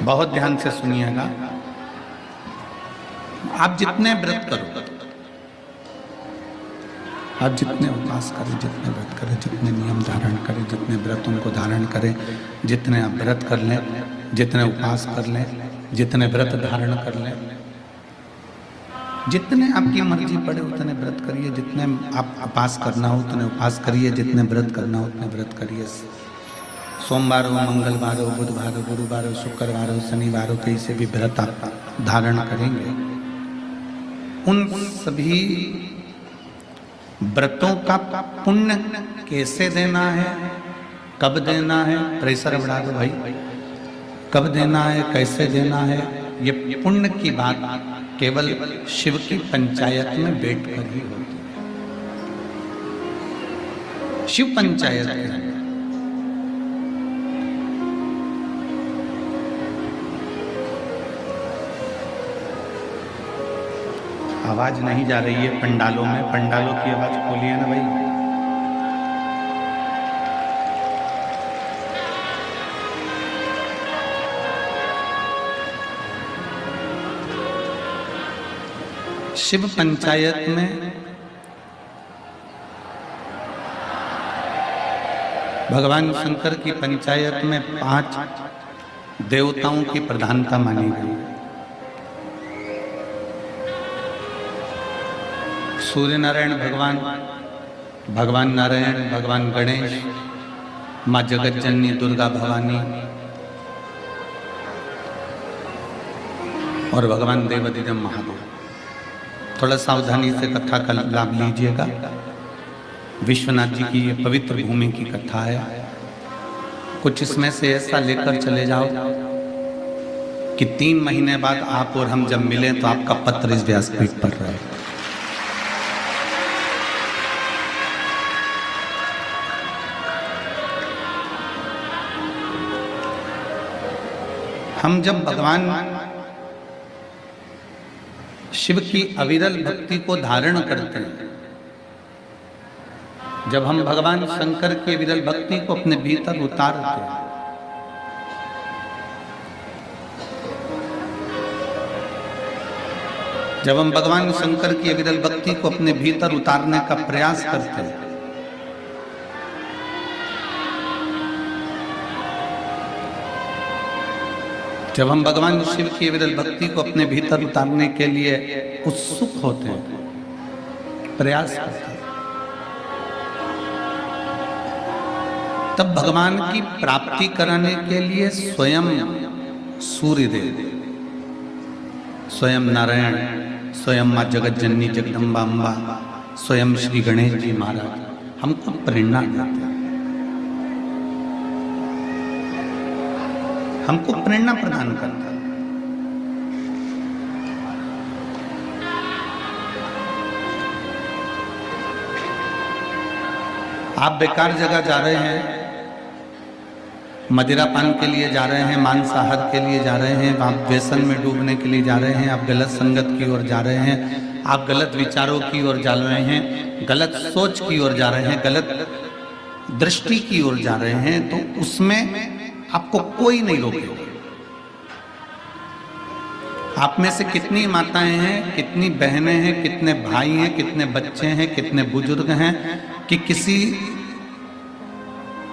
बहुत ध्यान से सुनिएगा। आप जितने व्रत करो, आप जितने उपवास करें, जितने व्रत करें, जितने नियम धारण करें, जितने व्रतों को धारण करें, जितने आप व्रत कर लें, जितने उपवास कर लें, जितने व्रत धारण कर लें, जितने आपकी मर्जी पड़े उतने व्रत करिए, जितने आप उपवास करना हो उतने उपवास करिए, जितने व्रत करना हो उतने व्रत करिए। सोमवार हो, मंगलवार हो, बुधवार हो, गुरुवार हो, शुक्रवार हो, शनिवार हो, कहीं से भी व्रत आप धारण करेंगे, उन सभी व्रतों का पुण्य कैसे देना है, कब देना है, प्रेशर बढ़ा दो भाई, कब देना है, कैसे देना है, ये पुण्य की बात केवल शिव की पंचायत में बैठकर ही होती है। शिव पंचायत के अंदर आवाज नहीं जा रही है पंडालों में, पंडालों की आवाज खोलिए ना भाई। शिव पंचायत में भगवान शंकर की पंचायत में 5 देवताओं की प्रधानता मानी गई। सूर्य नारायण भगवान, भगवान नारायण, भगवान गणेश, माँ जगत जननी दुर्गा भवानी और भगवान देवाधिदेव महादेव। थोड़ा सावधानी से कथा का लाभ लीजिएगा। विश्वनाथ जी की ये पवित्र भूमि की कथा है। कुछ इसमें से ऐसा लेकर चले जाओ कि 3 महीने बाद आप और हम जब मिलें तो आपका पत्र इस व्यासपीठ पर रहे। हम जब भगवान शिव की अविरल भक्ति को धारण करते हैं, जब हम भगवान शंकर की विरल भक्ति को अपने भीतर उतारते हैं, जब हम भगवान शंकर की विरल भक्ति को अपने भीतर उतारने का प्रयास करते हैं, जब हम भगवान शिव की विरल भक्ति को अपने भीतर उतारने के लिए उत्सुक होते हैं, प्रयास करते हैं, तब भगवान की प्राप्ति कराने के लिए स्वयं सूर्यदेव, स्वयं नारायण, स्वयं माँ जगत जननी जगदम्बा अम्बा, स्वयं श्री गणेश जी महाराज हमको प्रेरणा देते हैं, हमको प्रेरणा प्रदान करता है। आप बेकार जगह जा रहे हैं, मदिरा पान के लिए जा रहे हैं, मांसाहार के लिए जा रहे हैं, आप व्यसन में डूबने के लिए जा रहे हैं, आप गलत संगत की ओर जा रहे हैं, आप गलत विचारों की ओर जा रहे हैं, गलत सोच की ओर जा रहे हैं, गलत दृष्टि की ओर जा रहे हैं, तो उसमें आपको कोई नहीं रोकेगा। आप में से कितनी माताएं हैं, कितनी बहनें हैं, कितने भाई हैं, कितने बच्चे हैं, कितने बुजुर्ग हैं कि किसी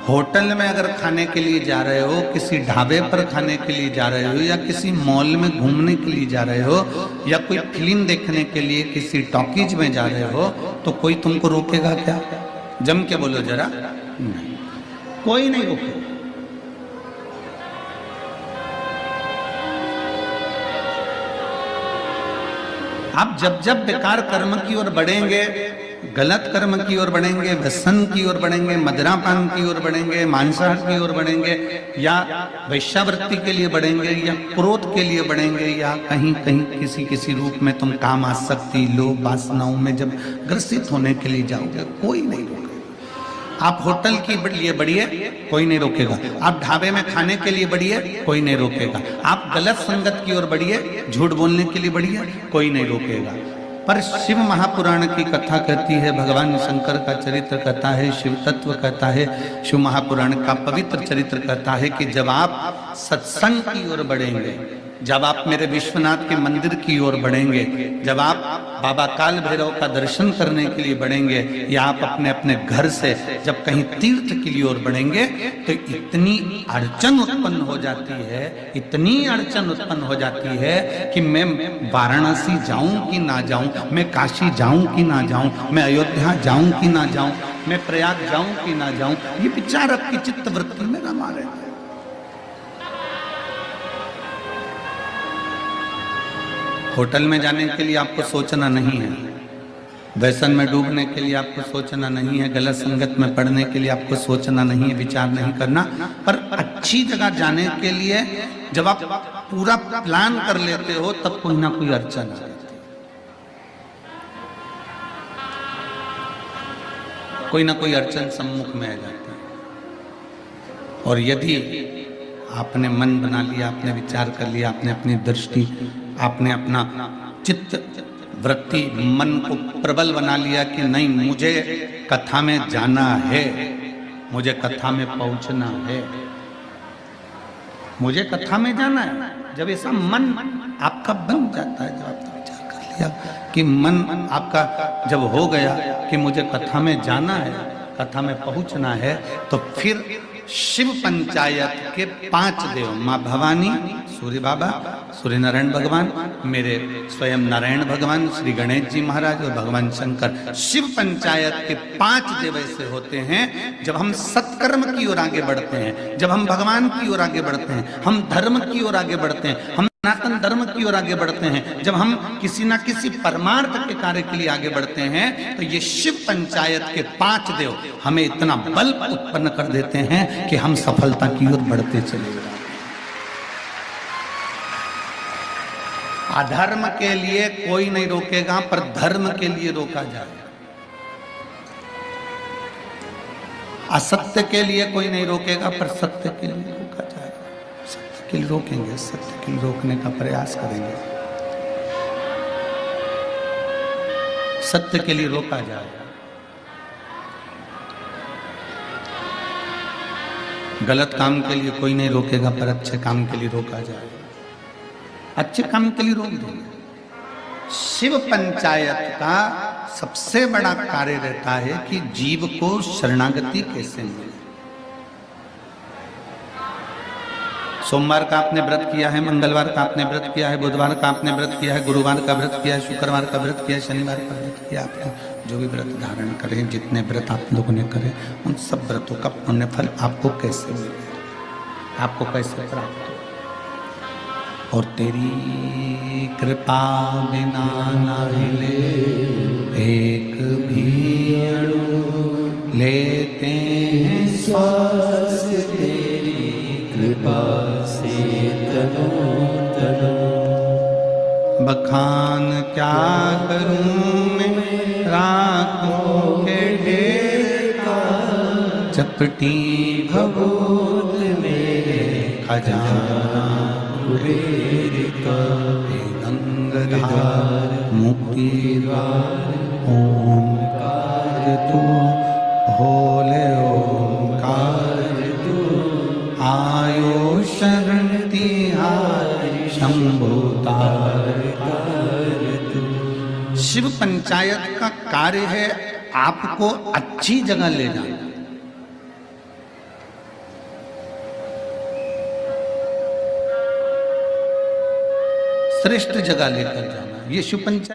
होटल में अगर खाने के लिए जा रहे हो, किसी ढाबे पर खाने के लिए जा रहे हो, या किसी मॉल में घूमने के लिए जा रहे हो, या कोई फिल्म देखने के लिए किसी टॉकीज में जा रहे हो, तो कोई तुमको रोकेगा क्या? जम के बोलो जरा। नहीं, कोई नहीं रोकेगा। आप जब जब बेकार कर्म की ओर बढ़ेंगे, गलत कर्म की ओर बढ़ेंगे, व्यसन की ओर बढ़ेंगे, मदिरापान की ओर बढ़ेंगे, मांसाहार की ओर बढ़ेंगे, या वैश्यावृत्ति के लिए बढ़ेंगे, या क्रोध के लिए बढ़ेंगे, या कहीं कहीं किसी रूप में तुम काम आसक्ति, लोभ, वासनाओं में जब ग्रसित होने के लिए जाओगे, कोई नहीं रोकेगा। आप होटल के लिए बढ़िए, कोई नहीं रोकेगा। आप ढाबे में खाने के लिए बढ़िए, कोई नहीं रोकेगा। आप गलत संगत की ओर बढ़िए, झूठ बोलने के लिए बढ़िए, कोई नहीं रोकेगा। पर शिव महापुराण की कथा कहती है, भगवान शंकर का चरित्र कहता है, शिव तत्व कहता है, शिव महापुराण का पवित्र चरित्र कहता है कि जब आप सत्संग की ओर बढ़ेंगे, जब आप मेरे विश्वनाथ के मंदिर की ओर बढ़ेंगे, जब आप बाबा काल भैरव का दर्शन करने के लिए बढ़ेंगे, या आप अपने अपने घर से जब कहीं तीर्थ के लिए ओर बढ़ेंगे, तो इतनी अड़चन उत्पन्न हो जाती है, इतनी अड़चन उत्पन्न हो जाती है कि मैं वाराणसी जाऊं कि ना जाऊं, मैं काशी जाऊं कि ना जाऊं, मैं अयोध्या जाऊं कि ना जाऊं, मैं प्रयाग जाऊं कि ना जाऊं। ये विचारक की चित्त वृत्ति में रमा रहे हैं। होटल में जाने के लिए आपको सोचना नहीं है, व्यसन में डूबने के लिए आपको सोचना नहीं है, गलत संगत में पड़ने के लिए आपको सोचना नहीं है, विचार नहीं करना। पर अच्छी जगह जाने के लिए जब आप पूरा प्लान कर लेते हो, तब कोई ना कोई अड़चन आ जाती है, कोई ना कोई अड़चन सम्मुख में आ जाती है। और यदि आपने मन बना लिया, आपने विचार कर लिया, आपने अपनी दृष्टि, आपने अपना चित्त वृत्ति, मन को प्रबल बना लिया कि नहीं, मुझे कथा में जाना है, मुझे कथा में पहुंचना है, मुझे कथा में जाना है। जब ऐसा मन आपका बन जाता है, जब आपने विचार कर लिया कि मन आपका जब हो गया कि मुझे कथा में जाना है, कथा में पहुंचना है, तो फिर शिव पंचायत के 5 देव, माँ भवानी, सूर्य बाबा, सूर्य नारायण भगवान, मेरे स्वयं नारायण भगवान, श्री गणेश जी महाराज और भगवान शंकर, शिव पंचायत के 5 देव ऐसे होते हैं। जब हम सत्कर्म की ओर आगे बढ़ते हैं, जब हम भगवान की ओर आगे बढ़ते हैं, हम धर्म की ओर आगे बढ़ते हैं, हम सनातन धर्म की ओर आगे बढ़ते हैं, जब हम किसी ना किसी परमार्थ के कार्य के लिए आगे बढ़ते हैं, तो ये शिव पंचायत के 5 देव हमें इतना बल उत्पन्न कर देते हैं कि हम सफलता की ओर बढ़ते चले जाते हैं। अधर्म के लिए कोई नहीं रोकेगा, पर धर्म के लिए रोका जाएगा। असत्य के लिए कोई नहीं रोकेगा, पर सत्य के लिए रोका जाएगा। सत्य के लिए रोकेंगे, सत्य के लिए रोकने का प्रयास करेंगे, सत्य के लिए रोका जाएगा। गलत काम के लिए कोई नहीं रोकेगा, पर अच्छे काम के लिए रोका जाएगा, अच्छे काम के लिए रोक देंगे। शिव पंचायत का सबसे बड़ा कार्य रहता है कि जीव को शरणागति कैसे मिले। सोमवार का आपने व्रत किया है, मंगलवार का आपने व्रत किया है, बुधवार का आपने व्रत किया है, गुरुवार का व्रत किया है, शुक्रवार का व्रत किया है, शनिवार का व्रत किया, आपने जो भी व्रत धारण करें, जितने व्रत आप लोगों ने करे, उन सब व्रतों का पुण्य फल आपको कैसे मिले, आपको कैसे प्राप्त हो। और तेरी कृपा बिना ना हिले एक भी अणु, लेते हैं श्वास तेरी कृपा से तनो तनो। बखान क्या करूं मैं राखों के ढेर का, चपटी भभूत में खजाना गंगधार मुक्ति द्वार, ओंकार तू भोले ओंकार तू, आयो शरण तिहारी शंभु तार तू। शिव पंचायत का कार्य है आपको अच्छी जगह ले जाना, श्रेष्ठ जगह लेकर जाना। ये शिव पंचायत